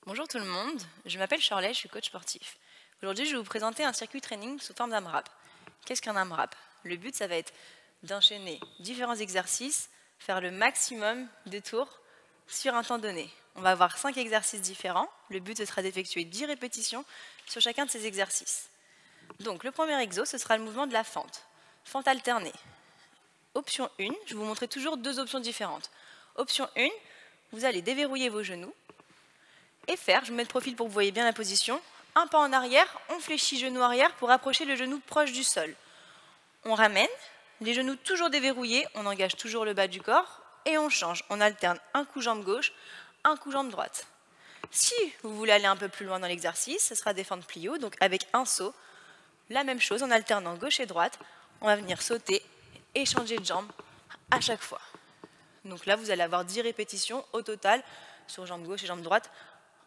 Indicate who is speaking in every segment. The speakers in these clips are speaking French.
Speaker 1: Bonjour tout le monde, je m'appelle Shirley, je suis coach sportif. Aujourd'hui, je vais vous présenter un circuit training sous forme d'AMRAP. Qu'est-ce qu'un AMRAP? Le but, ça va être d'enchaîner différents exercices, faire le maximum de tours sur un temps donné. On va avoir 5 exercices différents. Le but, ce sera d'effectuer 10 répétitions sur chacun de ces exercices. Donc, le premier exo, ce sera le mouvement de la fente. Fente alternée. Option 1, je vais vous montrer toujours deux options différentes. Option 1, vous allez déverrouiller vos genoux et faire, je me mets de profil pour que vous voyez bien la position, un pas en arrière, on fléchit genou arrière pour approcher le genou proche du sol. On ramène, les genoux toujours déverrouillés, on engage toujours le bas du corps et on change. On alterne un coup jambe gauche, un coup jambe droite. Si vous voulez aller un peu plus loin dans l'exercice, ce sera des fentes plio, donc avec un saut, la même chose en alternant gauche et droite, on va venir sauter et changer de jambe à chaque fois. Donc là, vous allez avoir 10 répétitions au total sur jambe gauche et jambe droite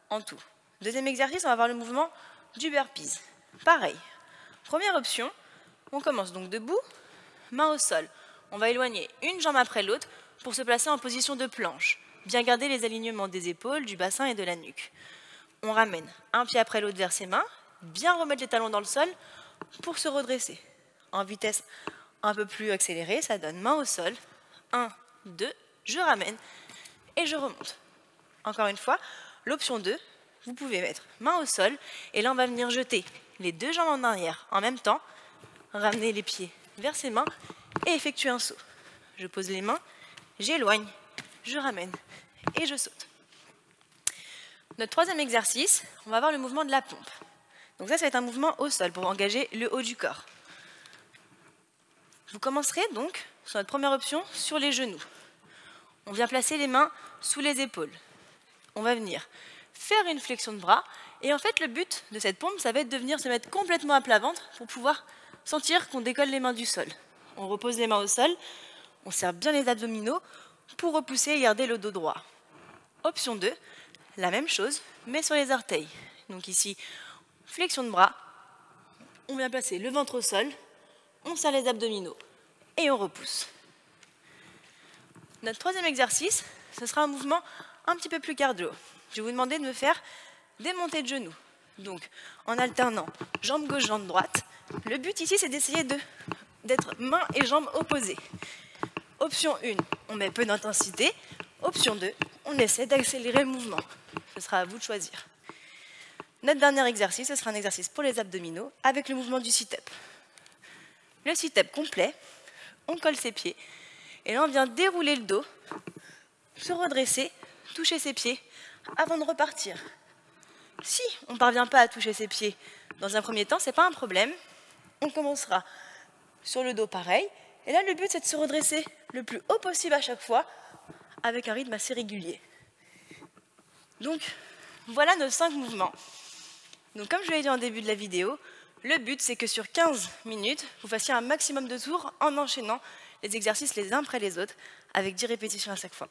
Speaker 1: en tout. Deuxième exercice, on va avoir le mouvement du burpees. Pareil, première option, on commence donc debout, main au sol. On va éloigner une jambe après l'autre pour se placer en position de planche. Bien garder les alignements des épaules, du bassin et de la nuque. On ramène un pied après l'autre vers ses mains, bien remettre les talons dans le sol pour se redresser. En vitesse un peu plus accélérée, ça donne main au sol. 1, 2, je ramène et je remonte. Encore une fois, l'option 2, vous pouvez mettre main au sol et là on va venir jeter les deux jambes en arrière en même temps, ramener les pieds vers ses mains et effectuer un saut. Je pose les mains, j'éloigne, je ramène et je saute. Notre troisième exercice, on va avoir le mouvement de la pompe. Donc ça va être un mouvement au sol pour engager le haut du corps. Vous commencerez donc, sur notre première option, sur les genoux. On vient placer les mains sous les épaules. On va venir faire une flexion de bras. Et en fait, le but de cette pompe, ça va être de venir se mettre complètement à plat ventre pour pouvoir sentir qu'on décolle les mains du sol. On repose les mains au sol, on serre bien les abdominaux pour repousser et garder le dos droit. Option 2, la même chose, mais sur les orteils. Donc ici, flexion de bras, on vient placer le ventre au sol, on serre les abdominaux et on repousse. Notre troisième exercice, ce sera un mouvement un petit peu plus cardio. Je vais vous demander de me faire des montées de genoux. Donc, en alternant jambe gauche, jambe droite. Le but ici, c'est d'essayer d'être mains et jambes opposées. Option 1, on met peu d'intensité. Option 2, on essaie d'accélérer le mouvement. Ce sera à vous de choisir. Notre dernier exercice, ce sera un exercice pour les abdominaux avec le mouvement du sit-up. Le sit-up complet, on colle ses pieds. Et là, on vient dérouler le dos, se redresser, toucher ses pieds avant de repartir. Si on ne parvient pas à toucher ses pieds dans un premier temps, ce n'est pas un problème. On commencera sur le dos pareil. Et là, le but, c'est de se redresser le plus haut possible à chaque fois avec un rythme assez régulier. Donc, voilà nos 5 mouvements. Donc, comme je l'ai dit en début de la vidéo, le but, c'est que sur 15 minutes, vous fassiez un maximum de tours en enchaînant les exercices les uns après les autres avec 10 répétitions à chaque fois.